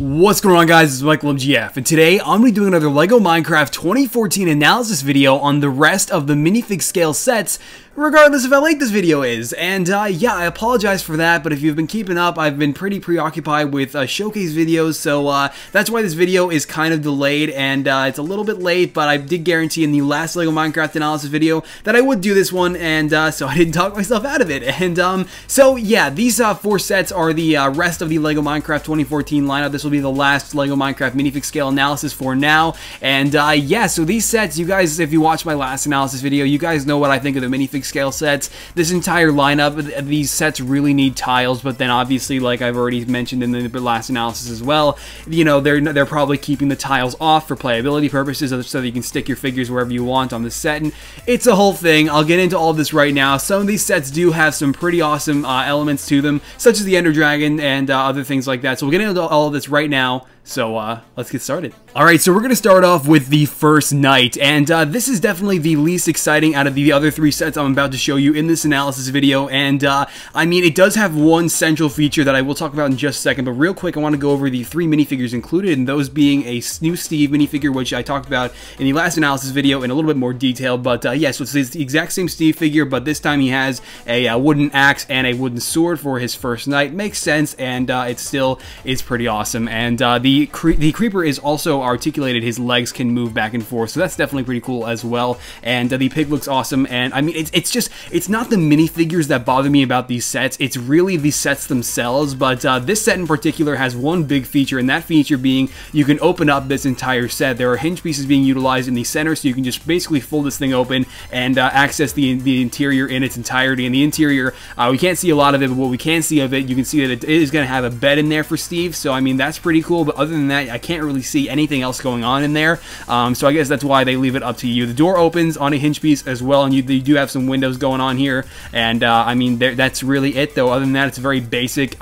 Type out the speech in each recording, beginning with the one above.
What's going on, guys? It's Michael MGF, and today I'm going to be doing another LEGO Minecraft 2014 analysis video on the rest of the minifig scale sets, regardless of how late this video is. And yeah, I apologize for that, but if you've been keeping up, I've been pretty preoccupied with showcase videos, so that's why this video is kind of delayed, and it's a little bit late, but I did guarantee in the last LEGO Minecraft analysis video that I would do this one, and so I didn't talk myself out of it. And so yeah, these four sets are the rest of the LEGO Minecraft 2014 lineup. This will be the last LEGO Minecraft minifig scale analysis for now. And yeah, so these sets, you guys, if you watched my last analysis video, you guys know what I think of the minifig scale sets. This entire lineup, these sets really need tiles, but then obviously, like I've already mentioned in the last analysis as well, you know, they're probably keeping the tiles off for playability purposes so that you can stick your figures wherever you want on the set, and it's a whole thing. I'll get into all of this right now. Some of these sets do have some pretty awesome elements to them, such as the Enderdragon and other things like that, so we'll get into all of this right now. So let's get started. Alright, so we're going to start off with the first night, and this is definitely the least exciting out of the other three sets I'm about to show you in this analysis video, and I mean, it does have one central feature that I will talk about in just a second, but real quick, I want to go over the three minifigures included, and those being a Snoo Steve minifigure, which I talked about in the last analysis video in a little bit more detail, but yeah, so it's the exact same Steve figure, but this time he has a wooden axe and a wooden sword for his first night. Makes sense, and it still is pretty awesome, and the creeper is also articulated. His legs can move back and forth, so that's definitely pretty cool as well. And the pig looks awesome. And I mean, it's not the minifigures that bother me about these sets. It's really the sets themselves. But this set in particular has one big feature, and that feature being you can open up this entire set. There are hinge pieces being utilized in the center, so you can just basically fold this thing open and access the interior in its entirety. And the interior, we can't see a lot of it, but what we can see of it, you can see that it is going to have a bed in there for Steve. So I mean, that's pretty cool. But other than that, I can't really see anything else going on in there, so I guess that's why they leave it up to you. The door opens on a hinge piece as well, and you do have some windows going on here, and I mean, that's really it though. Other than that, it's a very basic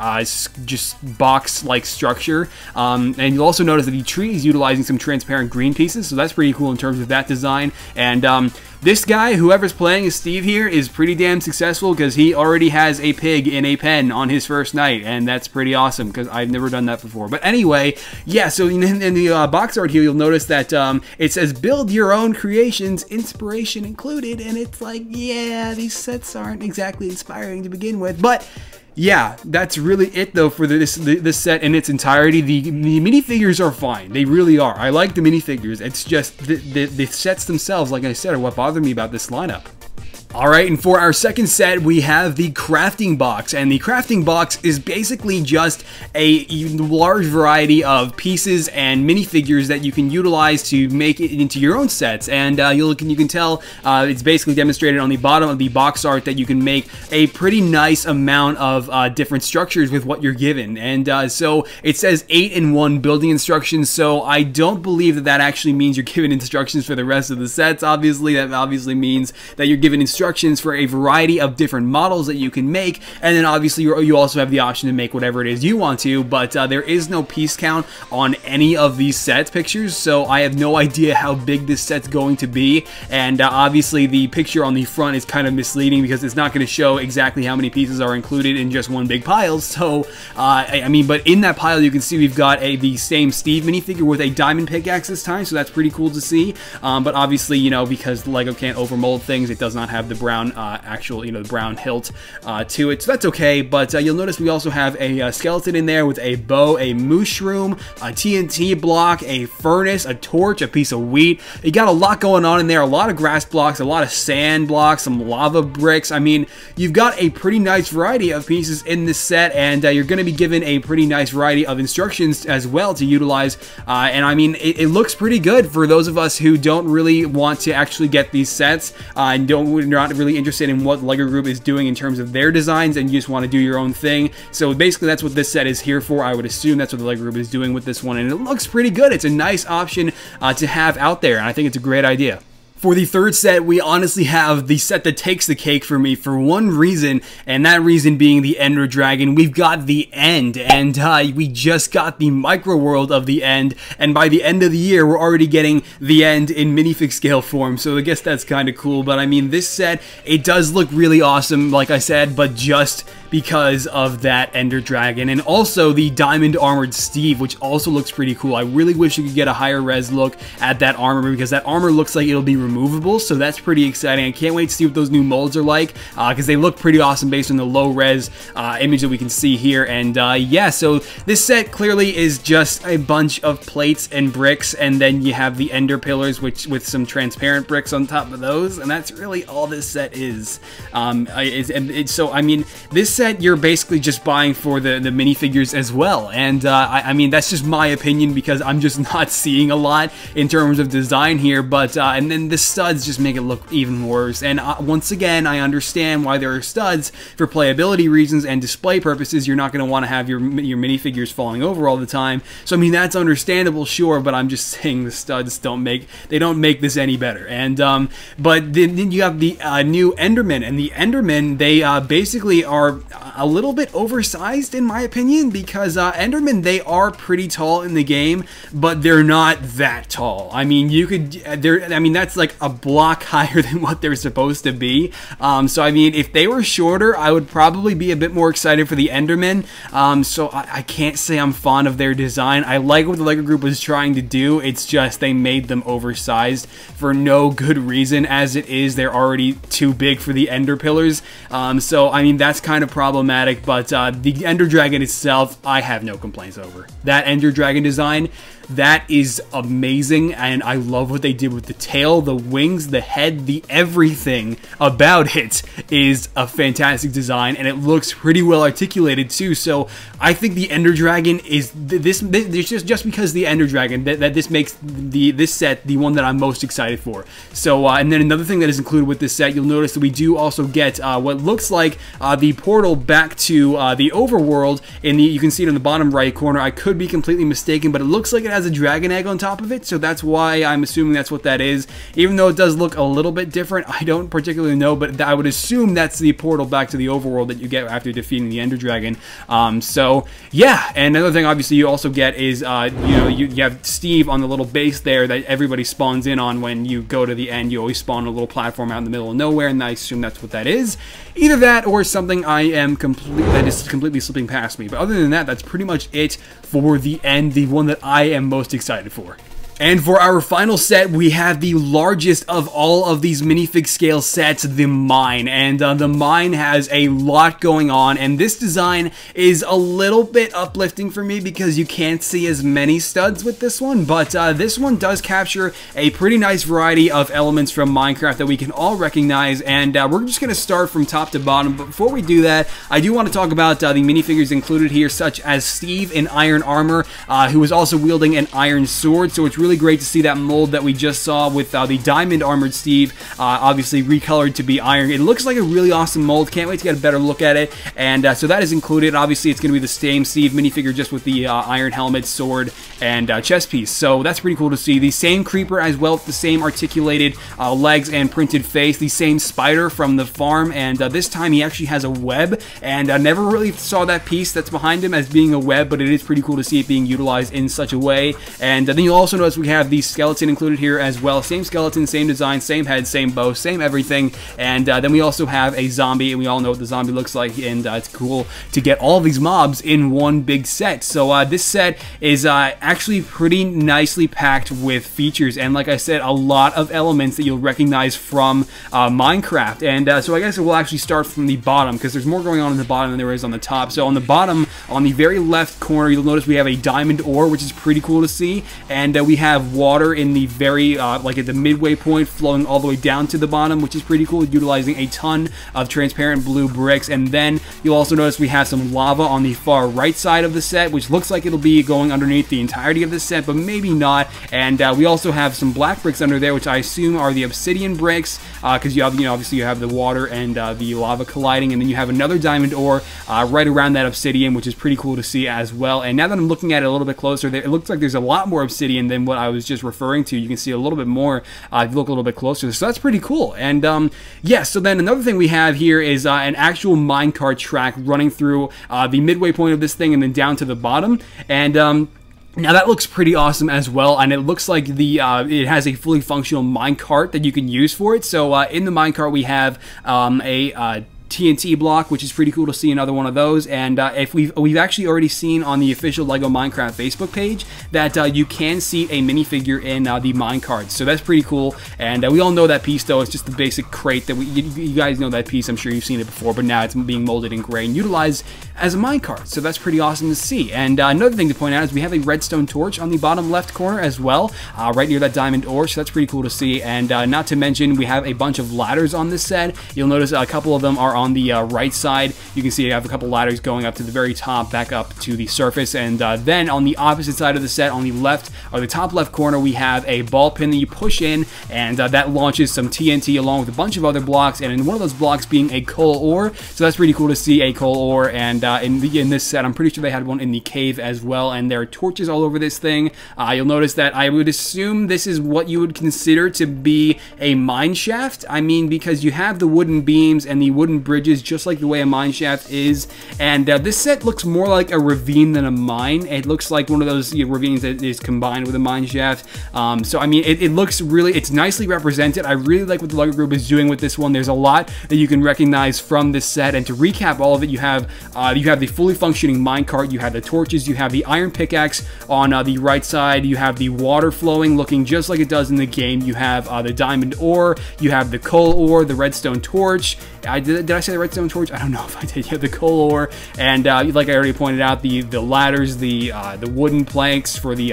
just box-like structure, and you'll also notice that the tree is utilizing some transparent green pieces, so that's pretty cool in terms of that design. And this guy, whoever's playing as Steve here, is pretty damn successful because he already has a pig in a pen on his first night, and that's pretty awesome because I've never done that before. But anyway, yeah, so in the box art here, you'll notice that it says build your own creations, inspiration included, and it's like, yeah, these sets aren't exactly inspiring to begin with, but yeah, that's really it though for this set in its entirety. The minifigures are fine. They really are. I like the minifigures. It's just the sets themselves, like I said, are what bother me about this lineup. Alright, and for our second set, we have the crafting box, and the crafting box is basically just a large variety of pieces and minifigures that you can utilize to make it into your own sets, and you can tell it's basically demonstrated on the bottom of the box art that you can make a pretty nice amount of different structures with what you're given, and so it says 8-in-1 building instructions, so I don't believe that actually means you're given instructions for the rest of the sets. Obviously, that obviously means that you're given instructions for a variety of different models that you can make, and then obviously you also have the option to make whatever it is you want to, but there is no piece count on any of these set pictures, so I have no idea how big this set's going to be, and obviously the picture on the front is kind of misleading because it's not going to show exactly how many pieces are included in just one big pile, so I mean, but in that pile you can see we've got the same Steve minifigure with a diamond pickaxe this time, so that's pretty cool to see, but obviously, you know, because LEGO can't overmold things, it does not have the brown actual, you know, the brown hilt to it, so that's okay. But you'll notice we also have a skeleton in there with a bow, a mushroom, a TNT block, a furnace, a torch, a piece of wheat. You got a lot going on in there, a lot of grass blocks, a lot of sand blocks, some lava bricks. I mean, you've got a pretty nice variety of pieces in this set, and you're going to be given a pretty nice variety of instructions as well to utilize, and I mean, it looks pretty good for those of us who don't really want to actually get these sets and we're not really interested in what LEGO Group is doing in terms of their designs, and you just want to do your own thing. So basically that's what this set is here for. I would assume that's what the LEGO Group is doing with this one, and it looks pretty good. It's a nice option to have out there, and I think it's a great idea. For the third set, we honestly have the set that takes the cake for me for one reason, and that reason being the Enderdragon. We've got the End, and we just got the micro world of the End, and by the end of the year, we're already getting the End in minifig scale form, so I guess that's kind of cool. But I mean, this set, it does look really awesome, like I said, but just because of that Enderdragon, and also the Diamond Armored Steve, which also looks pretty cool. I really wish you could get a higher res look at that armor, because that armor looks like it'll be removable, so that's pretty exciting. I can't wait to see what those new molds are like, because they look pretty awesome based on the low res image that we can see here. And yeah, so this set clearly is just a bunch of plates and bricks, and then you have the ender pillars, which with some transparent bricks on top of those, and that's really all this set is. So I mean, this set you're basically just buying for the minifigures as well, and I mean, that's just my opinion, because I'm just not seeing a lot in terms of design here. But and then the studs just make it look even worse. And once again, I understand why there are studs for playability reasons and display purposes. You're not going to want to have your minifigures falling over all the time. So I mean, that's understandable, sure, but I'm just saying the studs don't make this any better. And but then you have the new Enderman, and the Endermen, they basically are a little bit oversized in my opinion, because Endermen, they are pretty tall in the game, but they're not that tall. I mean, I mean, that's like a block higher than what they're supposed to be. So I mean, if they were shorter, I would probably be a bit more excited for the Endermen. So I can't say I'm fond of their design. I like what the LEGO group was trying to do. It's just they made them oversized for no good reason. As it is, they're already too big for the Ender pillars. So I mean, that's kind of problematic. But the Enderdragon itself, I have no complaints over. That Enderdragon design, that is amazing, and I love what they did with the tail, the wings, the head, the everything about it is a fantastic design, and it looks pretty well articulated too. So I think the Enderdragon is this just because the Enderdragon that this makes this set the one that I'm most excited for. So and then another thing that is included with this set, you'll notice that we do also get what looks like the portal back to the overworld. You can see it in the bottom right corner. I could be completely mistaken, but it looks like it has a dragon egg on top of it, so that's why I'm assuming that's what that is. Even though it does look a little bit different, I don't particularly know, but I would assume that's the portal back to the overworld that you get after defeating the Enderdragon. So yeah, and another thing obviously you also get is you know, you have Steve on the little base there that everybody spawns in on when you go to the end. You always spawn a little platform out in the middle of nowhere, and I assume that's what that is. Either that or something that is completely slipping past me. But other than that, that's pretty much it for the end, the one that I am most excited for. And for our final set, we have the largest of all of these minifig scale sets, the Mine. And the Mine has a lot going on, and this design is a little bit uplifting for me because you can't see as many studs with this one, but this one does capture a pretty nice variety of elements from Minecraft that we can all recognize, and we're just going to start from top to bottom. But before we do that, I do want to talk about the minifigures included here, such as Steve in iron armor, who is also wielding an iron sword, so it's really great to see that mold that we just saw with the Diamond Armored Steve, obviously recolored to be iron. It looks like a really awesome mold. Can't wait to get a better look at it. And so that is included. Obviously, it's going to be the same Steve minifigure, just with the iron helmet, sword, and chest piece. So that's pretty cool to see. The same creeper as well, with the same articulated legs and printed face. The same spider from the farm, and this time he actually has a web. And I never really saw that piece that's behind him as being a web, but it is pretty cool to see it being utilized in such a way. And then you'll also notice we have the skeleton included here as well. Same skeleton, same design, same head, same bow, same everything. And then we also have a zombie, and we all know what the zombie looks like, and it's cool to get all these mobs in one big set. So this set is actually pretty nicely packed with features, and like I said, a lot of elements that you'll recognize from Minecraft. And so I guess we'll actually start from the bottom, because there's more going on in the bottom than there is on the top. So on the bottom, on the very left corner, you'll notice we have a diamond ore, which is pretty cool to see, and we have water in the very, like at the midway point, flowing all the way down to the bottom, which is pretty cool, utilizing a ton of transparent blue bricks. And then you'll also notice we have some lava on the far right side of the set, which looks like it'll be going underneath the entirety of the set, but maybe not. And we also have some black bricks under there, which I assume are the obsidian bricks, because you have, obviously you have the water and the lava colliding, and then you have another diamond ore right around that obsidian, which is pretty cool to see as well. And now that I'm looking at it a little bit closer, it looks like there's a lot more obsidian than what I was just referring to. You can see a little bit more if you look a little bit closer, so that's pretty cool. And yeah, so then another thing we have here is an actual minecart track running through the midway point of this thing and then down to the bottom. And now that looks pretty awesome as well, and it looks like it has a fully functional minecart that you can use for it. So in the minecart we have a TNT block, which is pretty cool to see another one of those. And if we've actually already seen on the official LEGO Minecraft Facebook page that you can see a minifigure in the Minecart, so that's pretty cool. And we all know that piece, though. It's just the basic crate that you guys know that piece. I'm sure you've seen it before, but now it's being molded in gray and utilized as a minecart, so that's pretty awesome to see. And another thing to point out is we have a redstone torch on the bottom left corner as well, right near that diamond ore, so that's pretty cool to see. And not to mention, we have a bunch of ladders on this set. You'll notice a couple of them are on the right side. You can see I have a couple ladders going up to the very top, back up to the surface. And then on the opposite side of the set, on the left, or the top left corner, we have a ball pin that you push in, and that launches some TNT along with a bunch of other blocks, and in one of those blocks being a coal ore, so that's pretty cool to see a coal ore. And in this set, I'm pretty sure they had one in the cave as well, and there are torches all over this thing. You'll notice that I would assume this is what you would consider to be a mine shaft. I mean, because you have the wooden beams and the wooden bridges, just like the way a mine shaft is. And this set looks more like a ravine than a mine. It looks like one of those ravines that is combined with a mine shaft. So I mean, it looks really, it's nicely represented. I really like what the LEGO Group is doing with this one. There's a lot that you can recognize from this set, and to recap all of it, you have the fully functioning minecart, you have the torches, you have the iron pickaxe on the right side, you have the water flowing, looking just like it does in the game, you have the diamond ore, you have the coal ore, the redstone torch. Did I say the redstone torch? I don't know if I did. Yeah, the coal ore, and like I already pointed out, the ladders, the wooden planks for the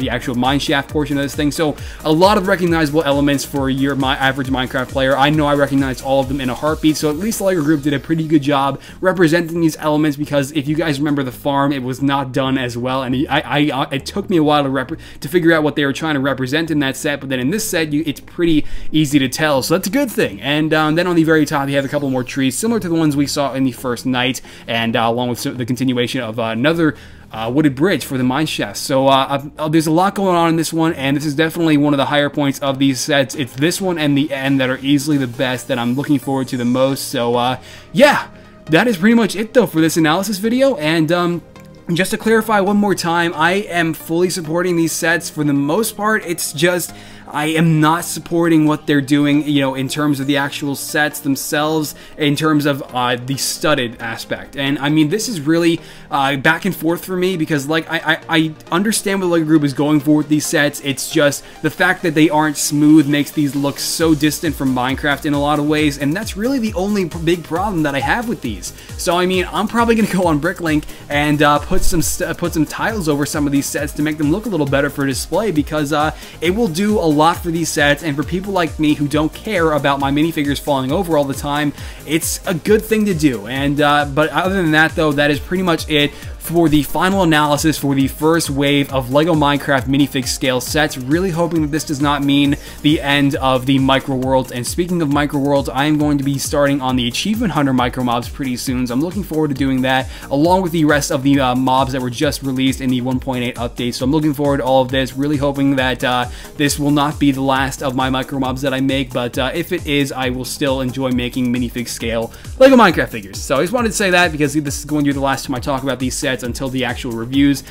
actual mine shaft portion of this thing. So a lot of recognizable elements for my average Minecraft player. I know I recognized all of them in a heartbeat, so at least the LEGO Group did a pretty good job representing these elements, because if you guys remember the farm, it was not done as well, and it took me a while to figure out what they were trying to represent in that set, but then in this set, it's pretty easy to tell, so that's a good thing. And then on the very top, you have a couple more trees, similar to the ones we saw in the first night, and along with the continuation of another wooded bridge for the mine shaft. So there's a lot going on in this one, and this is definitely one of the higher points of these sets. It's this one and the end that are easily the best, that I'm looking forward to the most. So yeah, that is pretty much it though for this analysis video. And just to clarify one more time, I am fully supporting these sets for the most part. It's just I am not supporting what they're doing, you know, in terms of the actual sets themselves, in terms of the studded aspect. And I mean, this is really back and forth for me, because like I understand what the LEGO Group is going for with these sets. It's just the fact that they aren't smooth makes these look so distant from Minecraft in a lot of ways, and that's really the only big problem that I have with these. So I mean, I'm probably gonna go on Bricklink and put some tiles over some of these sets to make them look a little better for display, because it will do a lot for these sets, and for people like me who don't care about my minifigures falling over all the time, it's a good thing to do. And but other than that though, that is pretty much it for the final analysis for the first wave of LEGO Minecraft minifig scale sets. Really hoping that this does not mean the end of the micro worlds. And speaking of micro worlds, I am going to be starting on the Achievement Hunter micro mobs pretty soon, so I'm looking forward to doing that, along with the rest of the mobs that were just released in the 1.8 update. So I'm looking forward to all of this, really hoping that this will not be the last of my micro mobs that I make, but if it is, I will still enjoy making minifig scale LEGO Minecraft figures. So I just wanted to say that, because this is going to be the last time I talk about these sets until the actual reviews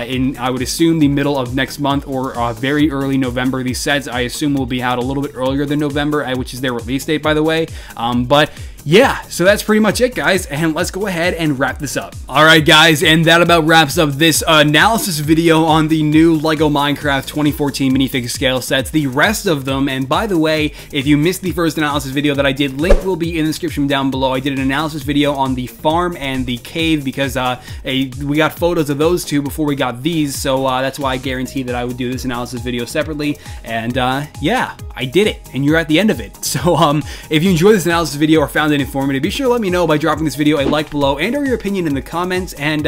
in, I would assume, the middle of next month or very early November. These sets, I assume, will be out a little bit earlier than November, which is their release date, by the way. But yeah, so that's pretty much it, guys, and let's go ahead and wrap this up. Alright, guys, and that about wraps up this analysis video on the new LEGO Minecraft 2014 minifig scale sets, the rest of them. And by the way, if you missed the first analysis video that I did, link will be in the description down below. I did an analysis video on the farm and the cave, because we got photos of those two before we got these, so that's why I guaranteed that I would do this analysis video separately. And yeah, I did it, and you're at the end of it. So if you enjoyed this analysis video or found it informative, be sure to let me know by dropping this video a like below and or your opinion in the comments. And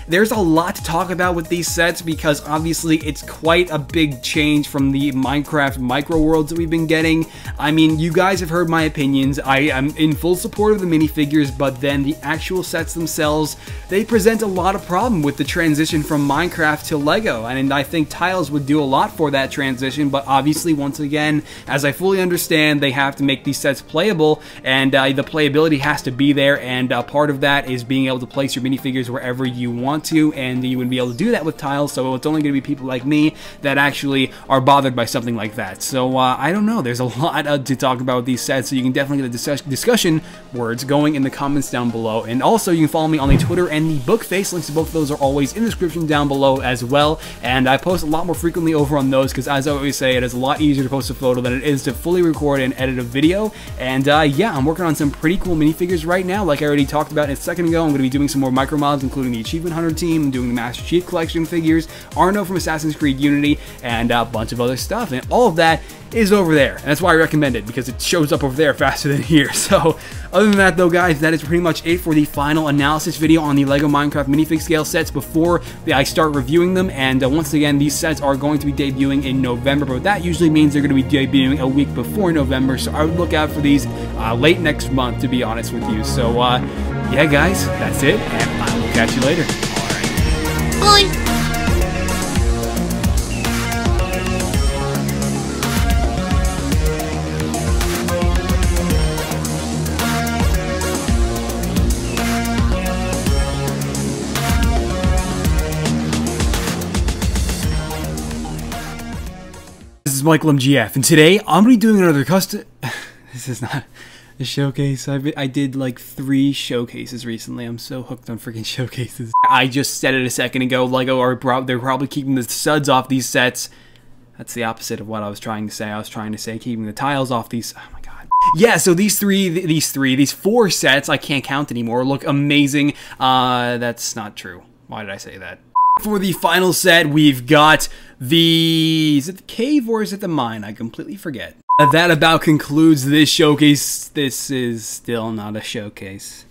there's a lot to talk about with these sets, because obviously it's quite a big change from the Minecraft micro worlds that we've been getting. I mean, you guys have heard my opinions. I am in full support of the minifigures, but then the actual sets themselves, they present a lot of problem with the transition from Minecraft to LEGO, and I think tiles would do a lot for that transition. But obviously, once again, as I fully understand, they have to make these sets playable, and the playability has to be there, and part of that is being able to place your minifigures wherever you want to, and you wouldn't be able to do that with tiles, so it's only going to be people like me that actually are bothered by something like that. So I don't know, there's a lot to talk about with these sets, so you can definitely get the discussion words going in the comments down below. And also you can follow me on the Twitter and the book face. Links to both of those are always in the description down below as well, and I post a lot more frequently over on those because, as I always say, it is a lot easier to post a photo than it is to fully record and edit a video. And yeah, I'm working on some pretty cool minifigures right now. Like I already talked about a second ago, I'm going to be doing some more micro mods, including the Achievement Hunter team, I'm doing the Master Chief Collection figures, Arno from Assassin's Creed Unity, and a bunch of other stuff. And all of that is over there, and that's why I recommend it, because it shows up over there faster than here. So other than that though, guys, that is pretty much it for the final analysis video on the LEGO Minecraft minifig scale sets before I start reviewing them. And once again, these sets are going to be debuting in November, but that usually means they're going to be debuting a week before November, so I would look out for these late next month, to be honest with you. So yeah guys, that's it, and I will catch you later. Alright, bye! This is Michael MGF, and today I'm going to be doing another custom... This is not a showcase. I did like 3 showcases recently. I'm so hooked on freaking showcases. I just said it a second ago, LEGO they're probably keeping the studs off these sets. That's the opposite of what I was trying to say. I was trying to say keeping the tiles off these... Oh my god. Yeah, so these 4 sets, I can't count anymore, look amazing. That's not true. Why did I say that? For the final set, we've got the... Is it the cave or is it the mine? I completely forget. That about concludes this showcase. This is still not a showcase.